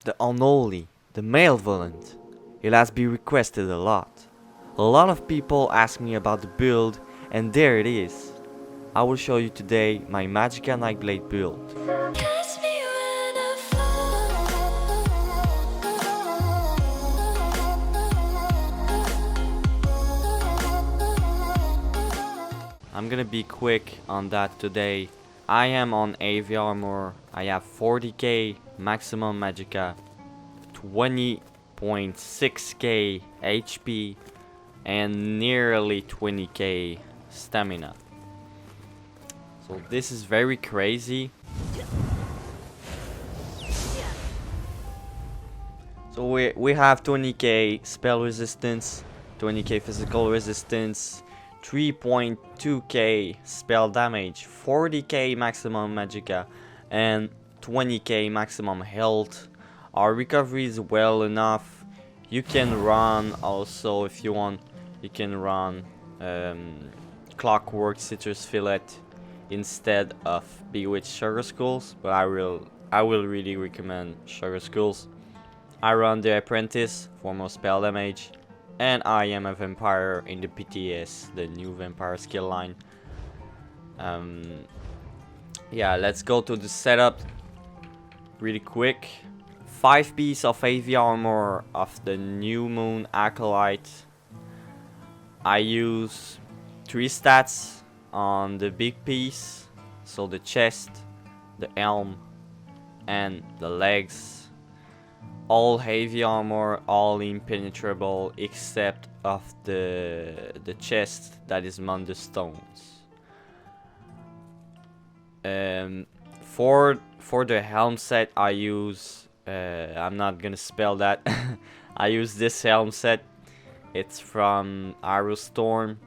the unholy, the malevolent. It has been requested a lot. A lot of people ask me about the build, and there it is. I will show you today my Magicka Nightblade build. I'm gonna be quick on that today. I am on AV armor. I have 40k maximum magicka, 20.6k HP, and nearly 20k stamina. So this is very crazy. So we have 20k spell resistance, 20k physical resistance, 3.2k spell damage, 40k maximum magicka, and 20k maximum health. Our recovery is well enough. You can run also if you want. You can run Clockwork Citrus Fillet instead of Bewitched Sugar Skulls, but I will really recommend Sugar Skulls. I run the Apprentice for more spell damage, and I am a vampire in the PTS, the new vampire skill line. Yeah, let's go to the setup really quick. 5 pieces of AV armor of the New Moon Acolyte. I use 3 stats on the big piece, so the chest, the arm, and the legs. All heavy armor, all impenetrable except of the chest that is Mundus Stones. For the helm set I use, I'm not gonna spell that. I use this helm set. It's from Arrow Storm.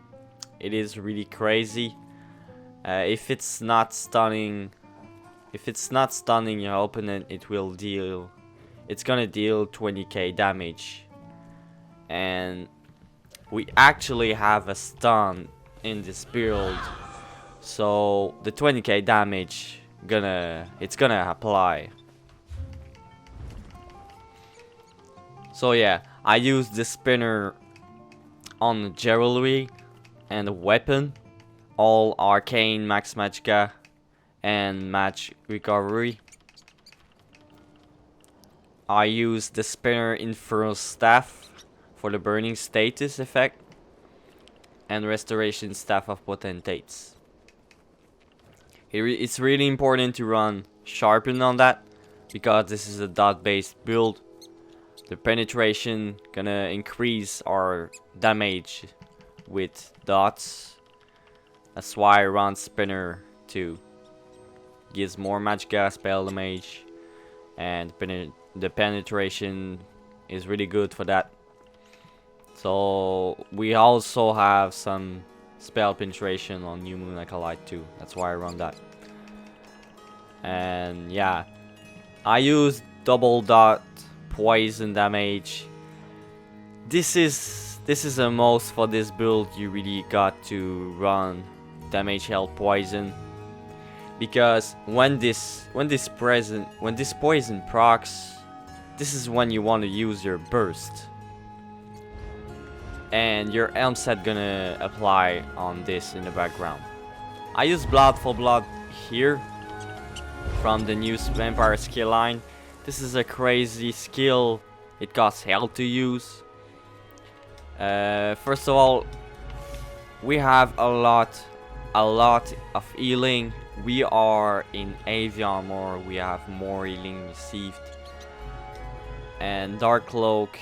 It is really crazy. If it's not stunning your opponent, it's gonna deal 20k damage, and we actually have a stun in this build, so the 20k damage it's gonna apply. So yeah, I use the spinner on the jewelry and the weapon, all arcane max magicka and match recovery. I use the spinner infernal staff for the burning status effect, and restoration staff of potentates. It's really important to run sharpen on that, because this is a dot based build. The penetration gonna increase our damage with dots. That's why I run spinner too. Gives more magicka spell damage, and the penetration is really good for that. So we also have some spell penetration on New Moon Acolyte too. That's why I run that. And yeah, I use double dot poison damage. This is a most for this build. You really got to run damage health poison, because when this poison procs, this is when you want to use your burst, and your elm set gonna apply on this in the background. I use blood for blood here from the new vampire skill line. This is a crazy skill. It costs hell to use. First of all, we have a lot of healing. We are in AV armor. We have more healing received. And Dark Cloak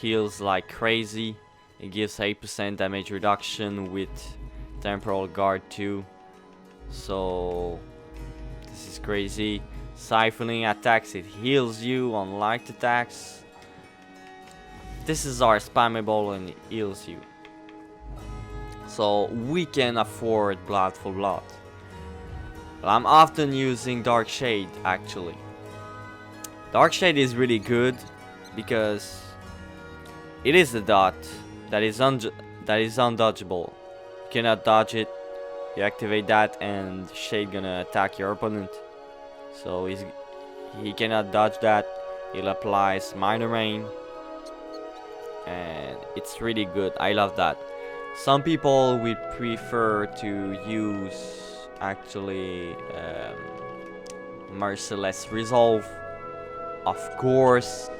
heals like crazy. It gives 8% damage reduction with Temporal Guard too. So this is crazy. Siphoning attacks, it heals you on light attacks. This is our spammable and it heals you. So we can afford blood for blood. But I'm often using Dark Shade actually. Dark Shade is really good because it is a dot that is undodgeable. You cannot dodge it. You activate that and Shade gonna attack your opponent. So he cannot dodge that. it applies minor rain, and it's really good. I love that. Some people would prefer to use actually Merciless Resolve. Of course,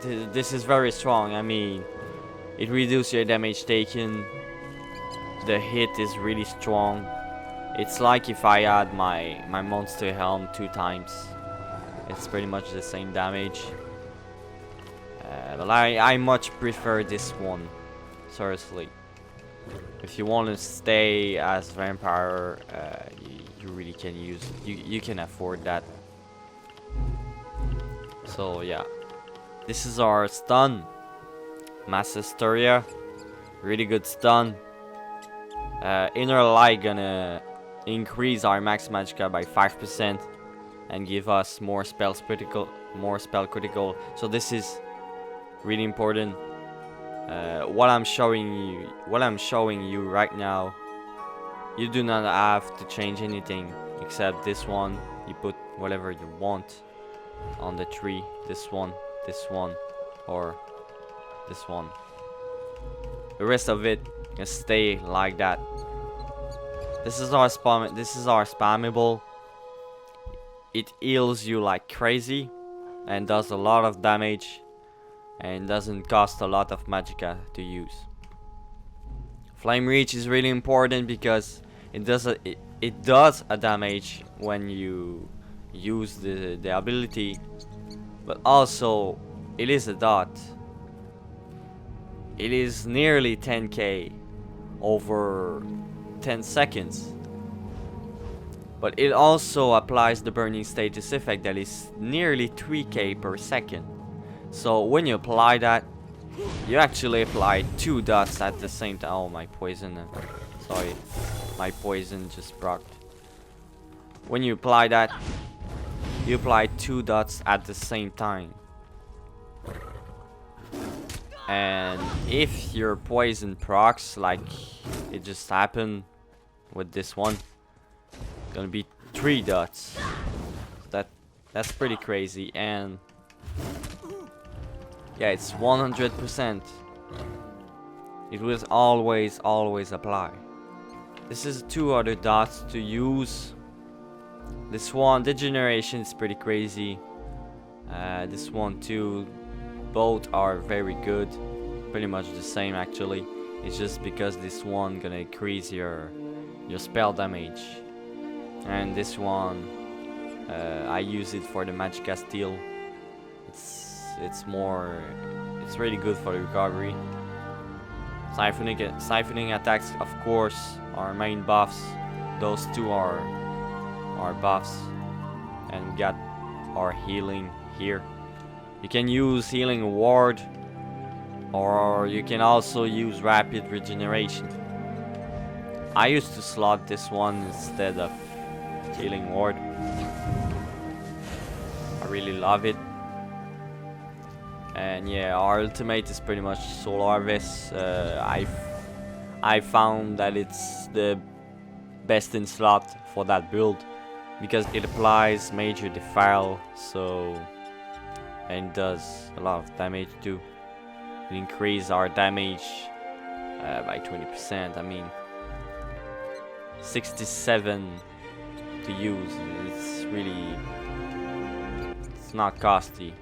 this is very strong. I mean, it reduces your damage taken. The hit is really strong. It's like if I add my monster helm 2 times. It's pretty much the same damage. But I much prefer this one. Seriously. If you want to stay as vampire, you really can use it. You can afford that. So yeah, this is our stun. Mass Hysteria, really good stun. Inner Light gonna increase our max magicka by 5% and give us more spell critical. So this is really important. What I'm showing you right now, you do not have to change anything except this one. You put whatever you want on the tree. This one, or this one. The rest of it can stay like that. This is our spammable. It heals you like crazy and does a lot of damage and doesn't cost a lot of magicka to use. Flame Reach is really important because it does a damage when you use the ability, but also it is a dot. It is nearly 10k over 10 seconds, but it also applies the burning status effect that is nearly 3k per second. So when you apply that, you actually apply 2 dots at the same time. Oh, my poison, sorry, my poison just broke. When you apply that, you apply 2 dots at the same time. And if your poison procs, like it just happened with this one, gonna be 3 dots. That's pretty crazy. And yeah, it's 100%. It will always apply. This is 2 other dots to use. This one, Degeneration, is pretty crazy. This one too. Both are very good. Pretty much the same actually. It's just because this one gonna increase your spell damage. And this one, I use it for the magicka steal. It's really good for the recovery. Siphoning attacks, of course, are main buffs. Those 2 are buffs. And we got our healing here. You can use Healing Ward, or you can also use Rapid Regeneration. I used to slot this one instead of Healing Ward. I really love it. And yeah, our ultimate is pretty much Soul Harvest. I found that it's the best in slot for that build because it applies major defile, and does a lot of damage too. It increases our damage by 20%. I mean, 67 to use. It's not costly.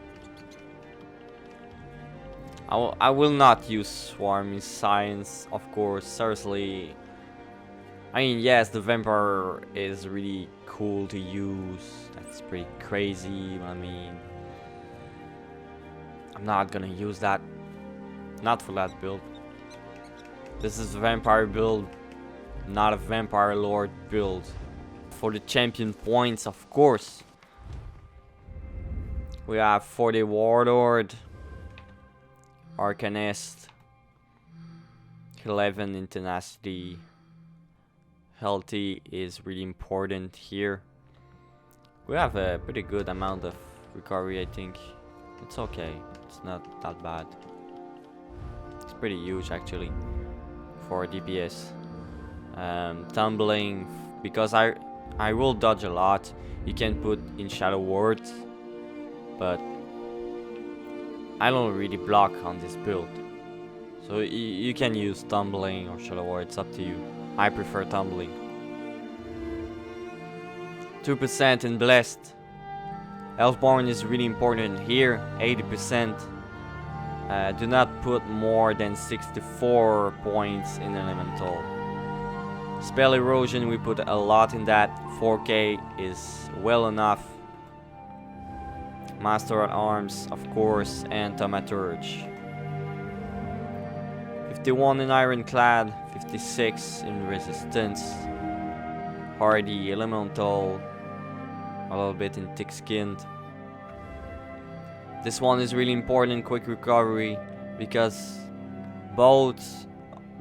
I will not use Swarming Science, of course. Seriously, I mean, yes, the Vampire is really cool to use. That's pretty crazy. I mean, I'm not gonna use that. Not for that build. This is a Vampire build, not a Vampire Lord build. For the champion points, of course, we have 40 Warlord, Arcanist, 11 in Tenacity. Healthy is really important here. We have a pretty good amount of recovery, I think. It's okay, it's not that bad. It's pretty huge actually for DPS. Tumbling, because I will dodge a lot. You can put in Shadow Ward, but I don't really block on this build. So you can use tumbling or shadow war, it's up to you. I prefer tumbling. 2% in blessed. Elfborn is really important here, 80%. Do not put more than 64 points in elemental. Spell erosion, we put a lot in that. 4k is well enough. Master at Arms, of course, and Thaumaturge. 51 in Ironclad, 56 in Resistance. Hardy, Elemental, a little bit in Thick-Skinned. This one is really important, Quick Recovery, because both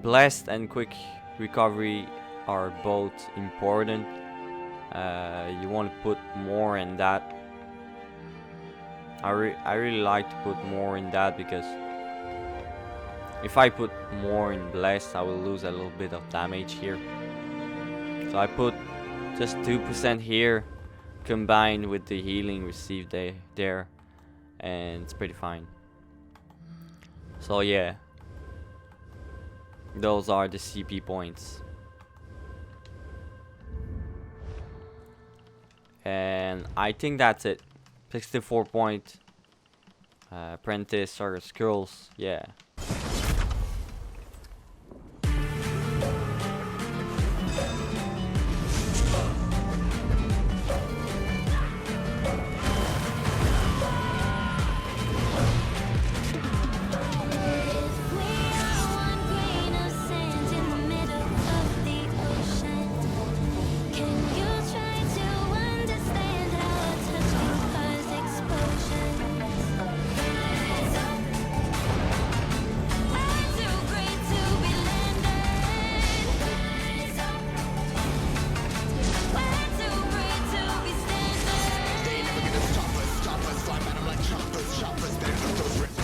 Blessed and Quick Recovery are both important. You want to put more in that. I really like to put more in that, because if I put more in Blessed, I will lose a little bit of damage here. So I put just 2% here, combined with the healing received there, and it's pretty fine. So yeah, those are the CP points. And I think that's it. 64 point apprentice or skills, yeah.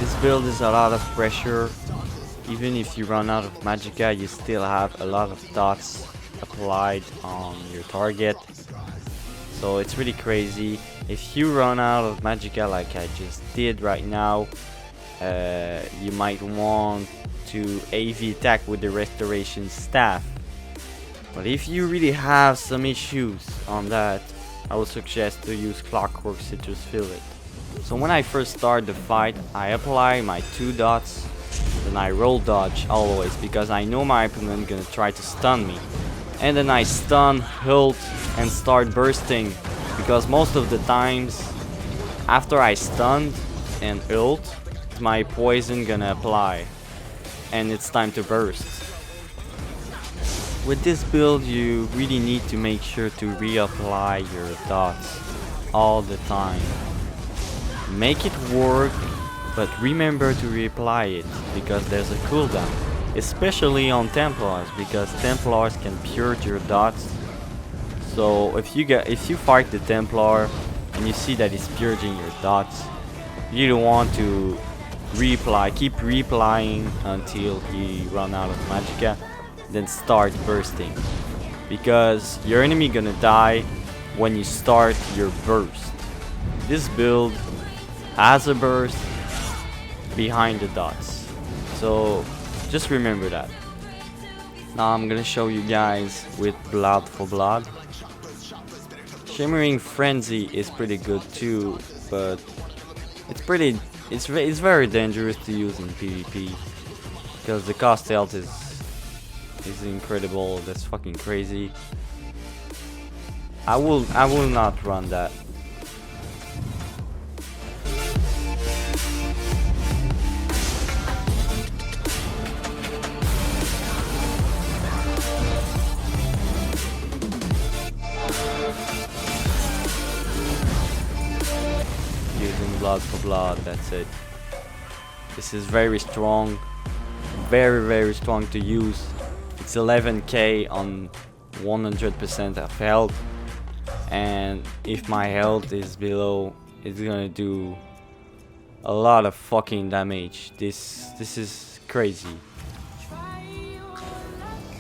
This build is a lot of pressure. Even if you run out of Magicka, you still have a lot of dots applied on your target. So it's really crazy. If you run out of Magicka like I just did right now, you might want to AV attack with the Restoration Staff. But if you really have some issues on that, I would suggest to use Clockwork Citrus Fillet. So when I first start the fight, I apply my 2 dots, then I roll dodge always, because I know my opponent gonna try to stun me. And then I stun, ult, and start bursting, because most of the times after I stunned and ult, my poison gonna apply, and it's time to burst. With this build, you really need to make sure to reapply your dots all the time. Make it work, but remember to reapply it, because there's a cooldown, especially on Templars, because Templars can purge your dots. So if you fight the Templar and you see that he's purging your dots, you don't want to reapply. Keep reapplying until he run out of Magicka, then start bursting, because your enemy gonna die when you start your burst. This build has a burst behind the dots, so just remember that. Now I'm gonna show you guys with Blood for Blood. Shimmering Frenzy is pretty good too, but it's very dangerous to use in PvP, because the cost health is incredible. That's fucking crazy. I will not run that. Using Blood for Blood, that's it. This is very strong, very strong to use. It's 11k on 100% of health, and if my health is below, it's gonna do a lot of fucking damage. This is crazy.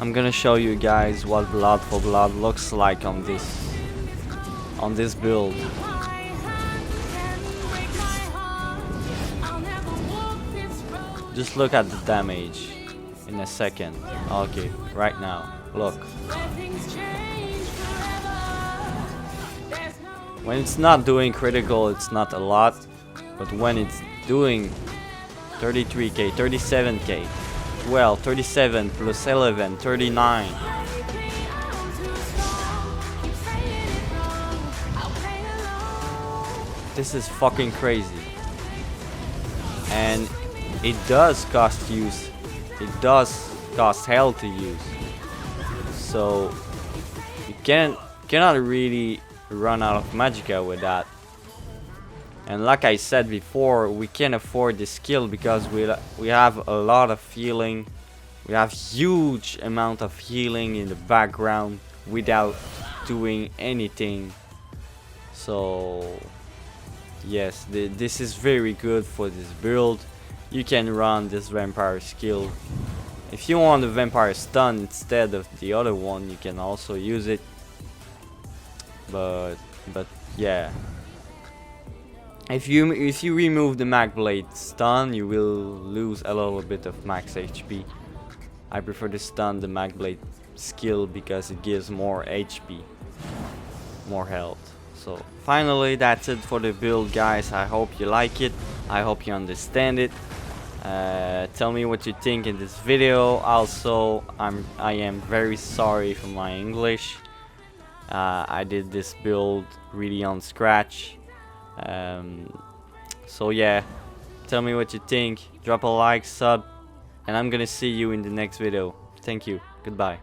I'm gonna show you guys what Blood for Blood looks like on this build. Just look at the damage in a second. Okay, right now. Look. When it's not doing critical, it's not a lot. But when it's doing 33k, 37k, well, 37 plus 11, 39. This is fucking crazy. And it does cost use. It does cost hell to use. So you cannot really run out of Magicka with that. And like I said before, we can't afford this skill because we have a lot of healing. We have huge amount of healing in the background without doing anything. So yes, this is very good for this build. You can run this vampire skill. If you want the vampire stun instead of the other one, you can also use it. But yeah. If you remove the magblade stun, you will lose a little bit of max HP. I prefer to stun the magblade skill because it gives more HP, more health. So finally, that's it for the build, guys. I hope you like it. I hope you understand it. Tell me what you think in this video. Also, I am very sorry for my English. I did this build really on scratch. So yeah, tell me what you think. Drop a like, sub, and I'm gonna see you in the next video. Thank you. Goodbye.